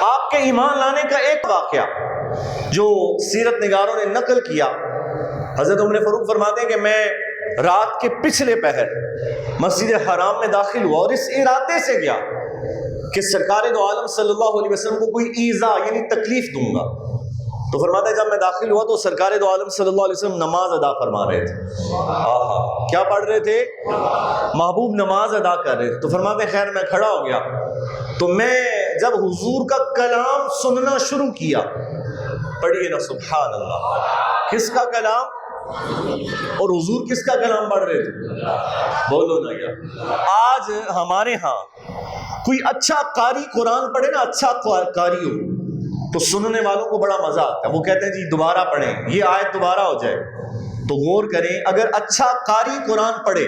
آپ کے ایمان لانے کا ایک واقعہ جو سیرت نگاروں نے نقل کیا، حضرت عمر فاروق فرماتے ہیں کہ میں رات کے پچھلے پہر مسجد حرام میں داخل ہوا اور اس ارادے سے گیا کہ سرکار دو عالم صلی اللہ علیہ وسلم کو کوئی ایذا یعنی تکلیف دوں گا۔ تو فرماتا ہے جب میں داخل ہوا تو سرکار دو عالم صلی اللہ علیہ وسلم نماز ادا فرما رہے تھے۔ کیا پڑھ رہے تھے؟ محبوب نماز ادا کر رہے تھے۔ تو فرماتے ہیں خیر میں کھڑا ہو گیا تو میں جب حضور کا کلام سننا شروع کیا، پڑھیے نا سبحان اللہ، کس کا کلام؟ اور حضور کس کا کلام پڑھ رہے تھے؟ بولو نا یار، آج ہمارے ہاں کوئی اچھا قاری قرآن پڑھے نا، اچھا قاری ہو تو سننے والوں کو بڑا مزہ آتا ہے، وہ کہتے ہیں جی دوبارہ پڑھیں، یہ آیت دوبارہ ہو جائے۔ تو غور کریں، اگر اچھا قاری قرآن پڑھے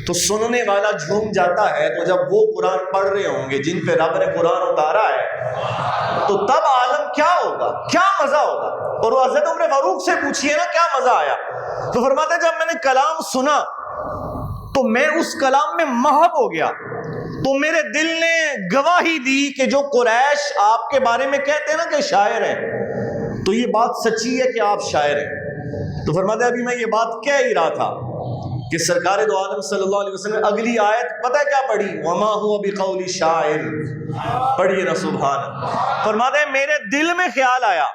تو سننے والا جھوم جاتا ہے، تو جب وہ قرآن پڑھ رہے ہوں گے جن پہ رب نے قرآن اتارا ہے تو تب عالم کیا ہوگا، کیا مزہ ہوگا۔ اور وہ حضرت عمر فاروق سے پوچھئے نا کیا مزہ آیا۔ تو فرماتے ہیں جب میں نے کلام سنا تو میں اس کلام میں محو ہو گیا، تو میرے دل نے گواہی دی کہ جو قریش آپ کے بارے میں کہتے ہیں نا کہ شاعر ہیں، تو یہ بات سچی ہے کہ آپ شاعر ہیں۔ تو فرماتے ہیں ابھی میں یہ بات کہہ ہی رہا تھا کہ سرکار دو عالم صلی اللہ علیہ وسلم نے اگلی آیت پتہ کیا پڑھی؟ وما هو بقول شاعر، پڑھیے نا سبحان اللہ۔ فرماتے ہیں میرے دل میں خیال آیا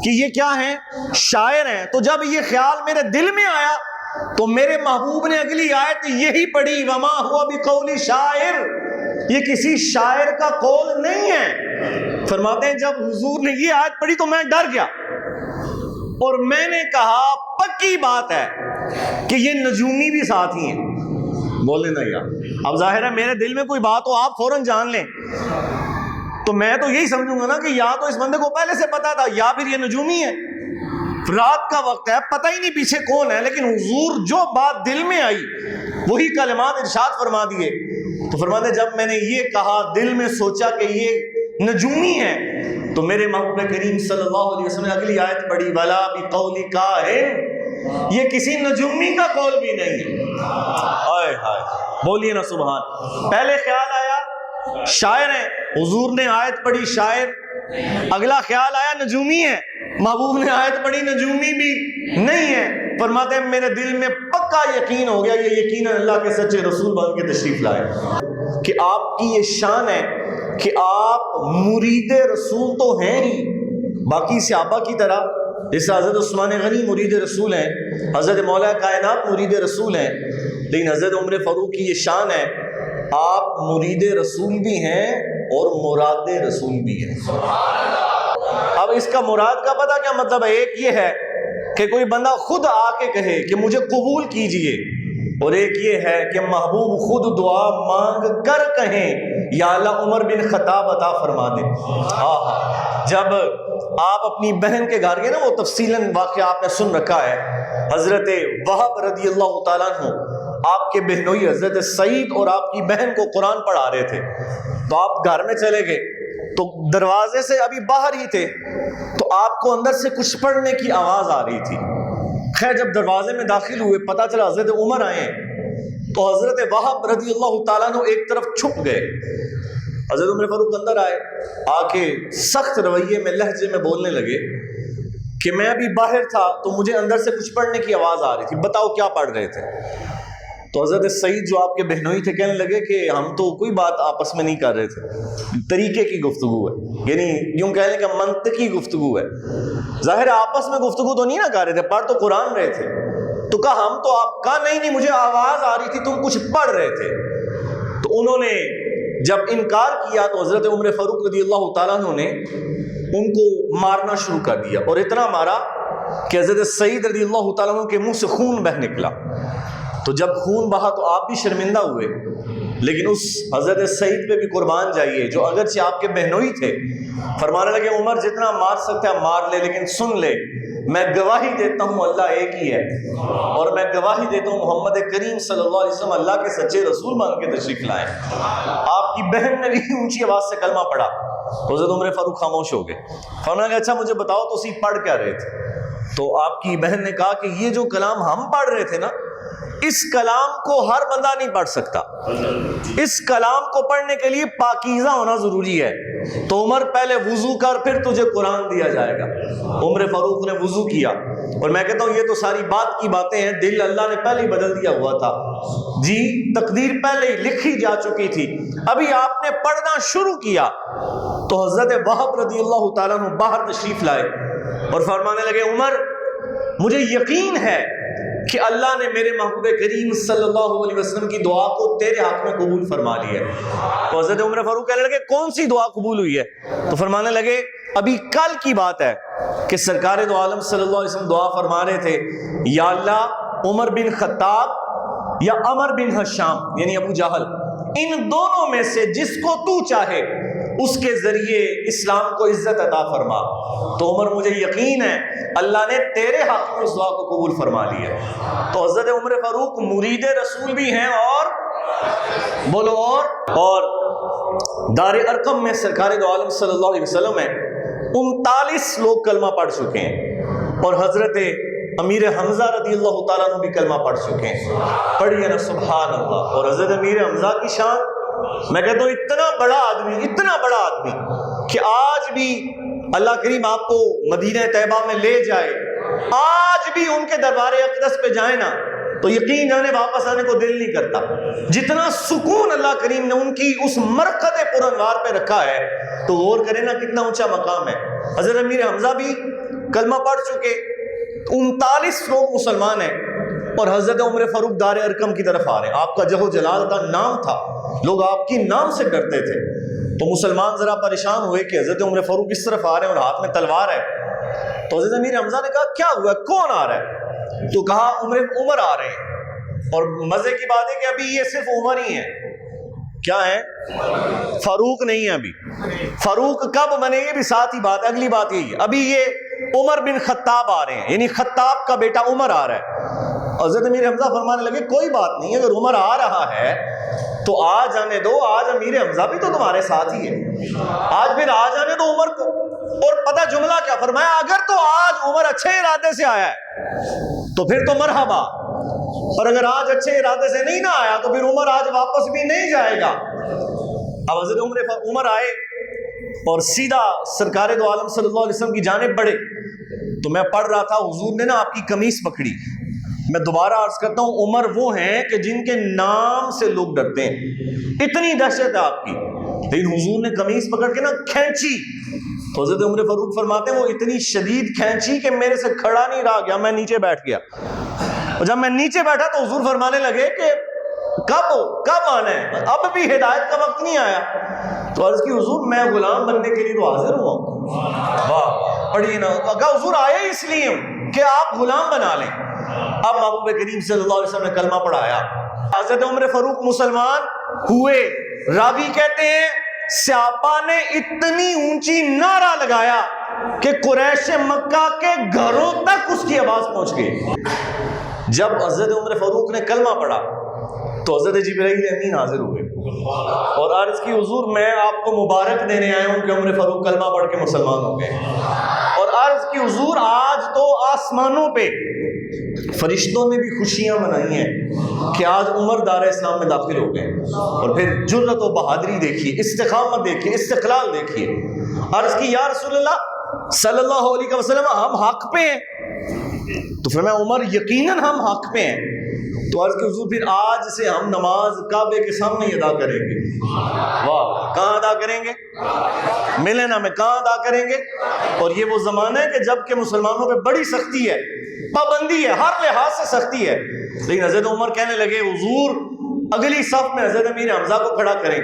کہ یہ کیا ہیں؟ شاعر ہیں۔ تو جب یہ خیال میرے دل میں آیا تو میرے محبوب نے اگلی آیت یہی پڑھی، وما هو بقول شاعر، یہ کسی شاعر کا قول نہیں ہے۔ فرماتے ہیں جب حضور نے یہ آیت پڑھی تو میں ڈر گیا اور میں نے کہا پکی بات ہے کہ یہ نجومی بھی ساتھ ہی ہیں۔ بولے نا یار، اب ظاہر ہے میرے دل میں کوئی بات ہو آپ فوراً جان لیں تو میں تو یہی سمجھوں گا نا کہ یا تو اس بندے کو پہلے سے پتا تھا یا پھر یہ نجومی ہے۔ رات کا وقت ہے، پتہ ہی نہیں پیچھے کون ہے، لیکن حضور جو بات دل میں آئی وہی کلمات ارشاد فرما دیے۔ تو فرماتے جب میں نے یہ کہا، دل میں سوچا کہ یہ نجومی ہے، تو میرے محبوب کریم صلی اللہ علیہ وسلم نے اگلی آیت پڑھی، وَلَا بِقَوْلِ كَاهِنٍ، یہ کسی نجومی کا قول بھی نہیں ہے۔ ہائے ہائے، بولیے نا سبحان۔ پہلے خیال آیا شاعر ہیں، حضور نے آیت پڑھی شاعر، اگلا خیال آیا نجومی ہے، محبوب نے آیت پڑھی نجومی بھی نہیں ہے۔ فرماتے ہیں میرے دل میں پکا یقین ہو گیا، یہ یقیناً اللہ کے سچے رسول بن کے تشریف لائے کہ آپ کی یہ شان ہے کہ آپ مرید رسول تو ہیں ہی، باقی صحابہ کی طرح جیسے حضرت عثمان غنی مرید رسول ہیں، حضرت مولا کائنات مرید رسول ہیں، لیکن حضرت عمر فاروق کی یہ شان ہے آپ مرید رسول بھی ہیں اور مراد رسول بھی ہیں۔ اب اس کا مراد کا پتہ کیا مطلب ہے؟ ایک یہ ہے کہ کوئی بندہ خود آ کے کہے کہ مجھے قبول کیجئے، اور ایک یہ ہے کہ محبوب خود دعا مانگ کر کہیں یا اللہ عمر بن خطاب عطا فرما دے۔ جب آپ اپنی بہن کے گھر گئے نا، وہ تفصیلاً واقعہ آپ نے سن رکھا ہے، حضرت وہب رضی اللہ تعالیٰ عنہ آپ کے بہنوئی حضرت سعید اور آپ کی بہن کو قرآن پڑھا رہے تھے، تو آپ گھر میں چلے گئے تو دروازے سے ابھی باہر ہی تھے تو آپ کو اندر سے کچھ پڑھنے کی آواز آ رہی تھی۔ خیر جب دروازے میں داخل ہوئے پتہ چلا حضرت عمر آئے ہیں، تو حضرت وہب رضی اللہ تعالیٰ عنہ ایک طرف چھپ گئے، حضرت عمر فاروق اندر آئے، آ کے سخت رویے میں لہجے میں بولنے لگے کہ میں ابھی باہر تھا تو مجھے اندر سے کچھ پڑھنے کی آواز آ رہی تھی، بتاؤ کیا پڑھ رہے تھے؟ تو حضرت سعید جو آپ کے بہنوئی تھے کہنے لگے کہ ہم تو کوئی بات آپس میں نہیں کر رہے تھے، طریقے کی گفتگو ہے، یعنی یوں کہہ لیں کہ منطقی گفتگو ہے، ظاہر آپس میں گفتگو تو نہیں نہ کر رہے تھے، پڑھ تو قرآن رہے تھے۔ تو کہا ہم تو آپ کا نہیں مجھے آواز آ رہی تھی تم کچھ پڑھ رہے تھے۔ تو انہوں نے جب انکار کیا تو حضرت عمر فاروق رضی اللہ تعالیٰ عنہ نے ان کو مارنا شروع کر دیا، اور اتنا مارا کہ حضرت سعید رضی اللہ تعالیٰ عنہ کے منہ سے خون بہہ نکلا۔ تو جب خون بہا تو آپ بھی شرمندہ ہوئے، لیکن اس حضرت سعید پہ بھی قربان جائیے جو اگرچہ آپ کے بہنوئی تھے، فرمانے لگے عمر جتنا مار سکتا ہے مار لے، لیکن سن لے میں گواہی دیتا ہوں اللہ ایک ہی ہے، اور میں گواہی دیتا ہوں محمد کریم صلی اللہ علیہ وسلم اللہ کے سچے رسول مان کے تشریف لائے۔ آپ کی بہن نے بھی اونچی آواز سے کلمہ پڑھا، حضرت عمر فاروق خاموش ہو گئے۔ فرمایا کہ اچھا مجھے بتاؤ تو اسی پڑھ کیا رہے تھے؟ تو آپ کی بہن نے کہا کہ یہ جو کلام ہم پڑھ رہے تھے نا، اس کلام کو ہر بندہ نہیں پڑھ سکتا. اس کلام کو پڑھنے کے لیے پاکیزہ ہونا ضروری ہے. تو عمر پہلے وضو کر پھر تجھے قرآن دیا جائے گا. عمر فاروق نے وضو کیا. اور میں کہتا ہوں یہ تو ساری بات کی باتیں ہیں, دل اللہ نے پہلے ہی بدل دیا ہوا تھا جی, تقدیر پہلے ہی لکھی جا چکی تھی. ابھی آپ نے پڑھنا شروع کیا تو حضرت وہب رضی اللہ تعالیٰ عنہ باہر تشریف لائے اور فرمانے لگے, عمر مجھے یقین ہے کہ اللہ نے میرے محبوب کریم صلی اللہ علیہ وسلم کی دعا کو تیرے حق میں قبول فرما لیا ہے. تو حضرت عمر فاروق کہنے لگے, کون سی دعا قبول ہوئی ہے؟ تو فرمانے لگے, ابھی کل کی بات ہے کہ سرکار دو عالم صلی اللہ علیہ وسلم دعا فرما رہے تھے, یا اللہ عمر بن خطاب یا عمر بن حشام یعنی ابو جہل, ان دونوں میں سے جس کو تو چاہے اس کے ذریعے اسلام کو عزت عطا فرما. تو عمر مجھے یقین ہے اللہ نے تیرے حق میں اس دعا کو قبول فرما لی ہے. تو حضرت عمر فاروق مرید رسول بھی ہیں اور بولو اور دار ارقم میں سرکار دو عالم صلی اللہ علیہ وسلم ہیں 39 لوگ کلمہ پڑھ چکے ہیں, اور حضرت امیر حمزہ رضی اللہ تعالیٰ عنہ بھی کلمہ پڑھ چکے ہیں. پڑھیے نا سبحان اللہ. اور حضرت امیر حمزہ کی شان, میں کہتا ہوں اتنا بڑا آدمی کہ آج بھی اللہ کریم آپ کو مدینہ طیبہ میں لے جائے, آج بھی ان کے دربار اقدس پہ جائیں نا تو یقین جانے واپس آنے کو دل نہیں کرتا. جتنا سکون اللہ کریم نے ان کی اس مرقد پر انوار پہ رکھا ہے, تو غور کریں نا کتنا اونچا مقام ہے. حضرت امیر حمزہ بھی کلمہ پڑھ چکے, 39 لوگ مسلمان ہیں, اور حضرت عمر فاروق دار ارقم کی طرف آ رہے ہیں. آپ کا جہو جلال کا نام تھا, لوگ آپ کی نام سے ڈرتے تھے. تو مسلمان ذرا پریشان ہوئے کہ حضرت عمر فاروق اس طرف آ رہے ہیں اور ہاتھ میں تلوار ہے. تو حضرت امیر حمزہ نے کہا کیا ہوا, کون آ رہا ہے؟ تو کہا عمر آ رہے ہیں. اور مزے کی بات ہے کہ ابھی یہ صرف عمر ہی ہے, کیا ہے, فاروق نہیں ہے. ابھی فاروق کب بنے یہ بھی ساتھ ہی بات, اگلی بات یہی ہے. ابھی یہ عمر بن خطاب آ رہے ہیں, یعنی خطاب کا بیٹا عمر آ رہا ہے. حضرت امیر حمزہ فرمانے لگے کوئی بات نہیں, اگر عمر آ رہا ہے تو آ جانے دو, آج امیر حمزہ بھی تو تمہارے ساتھ ہی ہے, آج پھر آ جانے دو عمر کو. اور پتہ جملہ کیا فرمایا, اگر تو آج عمر اچھے ارادے سے آیا ہے تو پھر تو مرحبا, اور اگر آج اچھے ارادے سے نہیں نہ آیا تو پھر عمر آج واپس بھی نہیں جائے گا. اب حضرت عمر آئے اور سیدھا سرکار دو عالم صلی اللہ علیہ وسلم کی جانب بڑھے. تو میں پڑھ رہا تھا, حضور نے نا آپ کی قمیص پکڑی. میں دوبارہ عرض کرتا ہوں, عمر وہ ہیں کہ جن کے نام سے لوگ ڈرتے ہیں, اتنی دہشت ہے آپ کی, لیکن حضور نے قمیص پکڑ کے نا کھینچی. تو حضرت عمر فاروق فرماتے ہیں وہ اتنی شدید کھینچی کہ میرے سے کھڑا نہیں رہا گیا, میں نیچے بیٹھ گیا. اور جب میں نیچے بیٹھا تو حضور فرمانے لگے کہ کب آنا ہے, اب بھی ہدایت کا وقت نہیں آیا. تو عرض کی حضور میں غلام بننے کے لیے تو حاضر ہوا. واہ, پڑھیے نا, اگر حضور آئے اس لیے کہ آپ غلام بنا لیں. اب محبوب کریم صلی اللہ علیہ وسلم نے کلمہ پڑھایا. حضرت عمر فاروق مسلمان ہوئے. راوی کہتے ہیں صحابہ نے اتنی اونچی نعرہ لگایا کہ قریش مکہ کے گھروں تک اس کی آواز پہنچ گئی. جب حضرت عمر فاروق نے کلمہ پڑھا تو حضرت جبرائیل امین حاضر ہوئے اور عرض کی حضور میں آپ کو مبارک دینے آیا ہوں کہ عمر فاروق کلمہ پڑھ کے مسلمان ہو گئے. اور عرض کی حضور آج تو آسمانوں پہ فرشتوں نے بھی خوشیاں منائی ہیں کہ آج عمر دار اسلام میں داخل ہو گئے. اور پھر جرت و بہادری دیکھیے, استقامت دیکھیے, استقلال دیکھیے. عرض کی یا رسول اللہ صلی اللہ علیہ وسلم ہم حق پہ ہیں. تو فرمایا عمر یقیناً ہم حق پہ ہیں. تو عرض کی حضور پھر آج سے ہم نماز کعبے کے سامنے ادا کریں گے. واہ, کہاں ادا کریں گے؟ ملنا میں کہاں ادا کریں گے؟ اور یہ وہ زمانہ ہے کہ جب کہ مسلمانوں پہ بڑی سختی ہے, پابندی ہے, ہر لحاظ سے سختی ہے. لیکن حضرت عمر کہنے لگے حضور اگلی صف میں حضرت امیر حمزہ کو کھڑا کریں,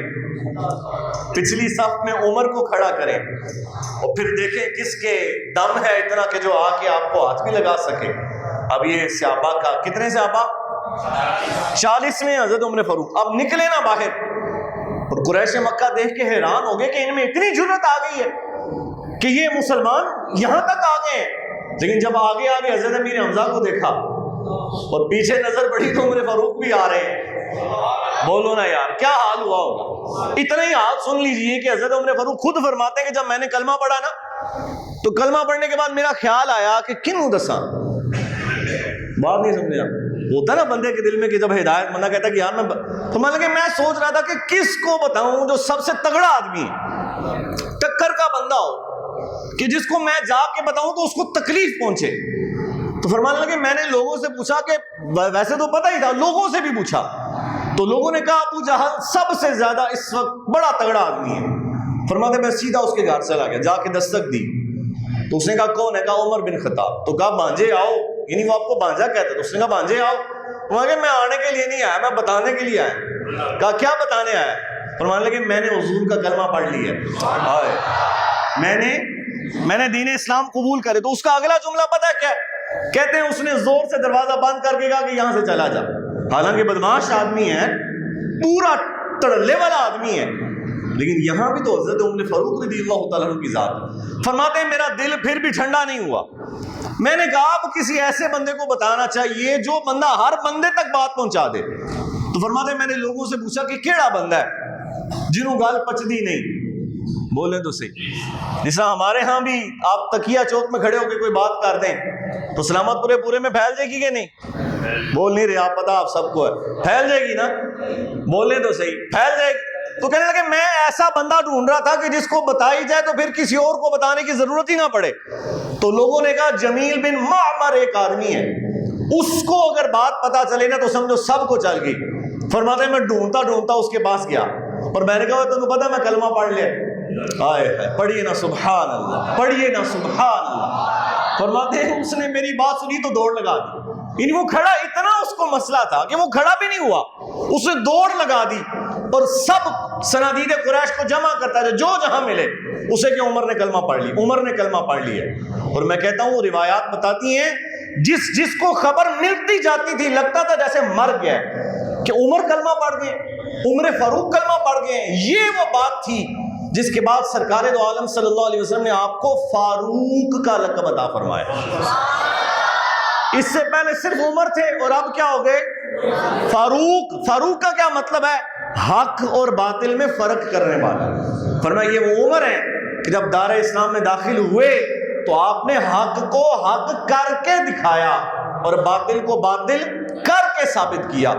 پچھلی صف میں عمر کو کھڑا کریں, اور پھر دیکھیں کس کے دم ہے اتنا کہ جو آ کے آپ کو ہاتھ بھی لگا سکے. اب یہ صحابہ کا کتنے صحابہ 40 میں حضرت عمر فاروق اب نکلے نا باہر, اور قریش مکہ دیکھ کے حیران ہو گئے کہ ان میں اتنی جرت آ گئی ہے کہ یہ مسلمان یہاں تک آ گئے ہیں. لیکن جب آگے حضرت امیر حمزہ کو دیکھا اور پیچھے نظر پڑی تو عمر فاروق بھی آ رہے ہیں. بولو نا یار کیا حال ہوا ہوگا. اتنا ہی حال سن لیجئے کہ حضرت عمر فاروق خود فرماتے ہیں کہ جب میں نے کلمہ پڑھا نا تو کلمہ پڑھنے کے بعد میرا خیال آیا کہ کنوں دساں, بات نہیں سمجھے آپ, ہوتا نا بندے کے دل میں کہ جب ہدایت مندہ کہتا ہے کہ یار میں سوچ رہا تھا کہ کس کو بتاؤں جو سب سے تگڑا آدمی ہے، ٹکر کا بندہ ہو، کہ جس کو میں جا کے بتاؤں تو اس کو تکلیف پہنچے۔ تو فرمانے لگے میں نے لوگوں سے پوچھا کہ ویسے تو پتہ ہی تھا، لوگوں سے بھی پوچھا تو لوگوں نے کہا ابو جہل سب سے زیادہ اس وقت بڑا تگڑا آدمی ہے۔ فرماتے میں سیدھا اس کے گھر چلا گیا، جا کے دستک دی تو اس نے کہا کون ہے؟ کہا عمر بن خطاب۔ تو کہا بانجے آؤ، یعنی وہ آپ کو بانجا کہتا ہے، تو اس نے کہا بانجے آؤ۔ میں آنے کے لیے نہیں آیا، میں بتانے کے لیے آیا۔ کہا کیا بتانے آیا؟ فرمانے لگے میں نے حضور کا کلمہ پڑھ لیا ہے، میں نے دین اسلام قبول کرے۔ تو اس کا اگلا جملہ پتہ ہے کیا ہے؟ کہتے ہیں اس نے زور سے دروازہ بند کر کے کہا کہ یہاں سے چلا جا۔ حالانکہ بدماش آدمی ہے، پورا تڑلے والا آدمی ہے، لیکن یہاں بھی تو حضرت عمر فاروق رضی اللہ تعالیٰ عنہ کی ذات۔ فرماتے ہیں میرا دل پھر بھی ٹھنڈا نہیں ہوا۔ میں نے کہا اب کسی ایسے بندے کو بتانا چاہیے جو بندہ ہر بندے تک بات پہنچا دے۔ تو فرماتے ہیں میں نے لوگوں سے پوچھا کہ کیڑا بندہ ہے جنہوں گال پچدی نہیں؟ بولیں تو صحیح، جس طرح ہمارے ہاں بھی آپ تکیہ چوک میں کھڑے ہو کے کوئی بات کر دیں تو سلامت پورے میں پھیل جائے گی کہ نہیں؟ بول نہیں رہے آپ، پتہ آپ سب کو ہے، پھیل جائے گی نا؟ بولیں تو صحیح، پھیل جائے گی۔ تو کہنے لگے میں ایسا بندہ ڈھونڈ رہا تھا کہ جس کو بتائی جائے تو پھر کسی اور کو بتانے کی ضرورت ہی نہ پڑے۔ تو لوگوں نے کہا جمیل بن معمر ایک آدمی ہے، اس کو اگر بات پتا چلے نا تو سمجھو سب کو چل گئی۔ فرماتے ہیں میں ڈھونڈتا اس کے پاس گیا اور میں نے کہا تمہیں پتا میں کلمہ پڑھ لیا؟ پڑھیے نا سبحان اللہ، پڑھیے نا سبحان اللہ۔ فرماتے ہیں اس نے میری بات سنی تو دوڑ لگا دی، یعنی وہ کھڑا، اتنا اس کو مسئلہ تھا کہ وہ کھڑا بھی نہیں ہوا، اس نے دوڑ لگا دی اور سب صنادید قریش کو جمع کرتا ہے جو جہاں ملے اسے کہ عمر نے کلمہ پڑھ لی، عمر نے کلمہ پڑھ لی ہے۔ اور میں کہتا ہوں روایات بتاتی ہیں جس کو خبر ملتی جاتی تھی لگتا تھا جیسے مر گیا کہ عمر کلمہ پڑھ گئے، عمر فاروق کلمہ پڑھ گئے۔ یہ وہ بات تھی جس کے بعد سرکار دو عالم صلی اللہ علیہ وسلم نے آپ کو فاروق کا لقب عطا فرمایا۔ اس سے پہلے صرف عمر تھے اور اب کیا ہو گئے؟ فاروق۔ فاروق کا کیا مطلب ہے؟ حق اور باطل میں فرق کرنے والا۔ فرمایا یہ وہ عمر ہے کہ جب دار اسلام میں داخل ہوئے تو آپ نے حق کو حق کر کے دکھایا اور باطل کو باطل کر کے ثابت کیا۔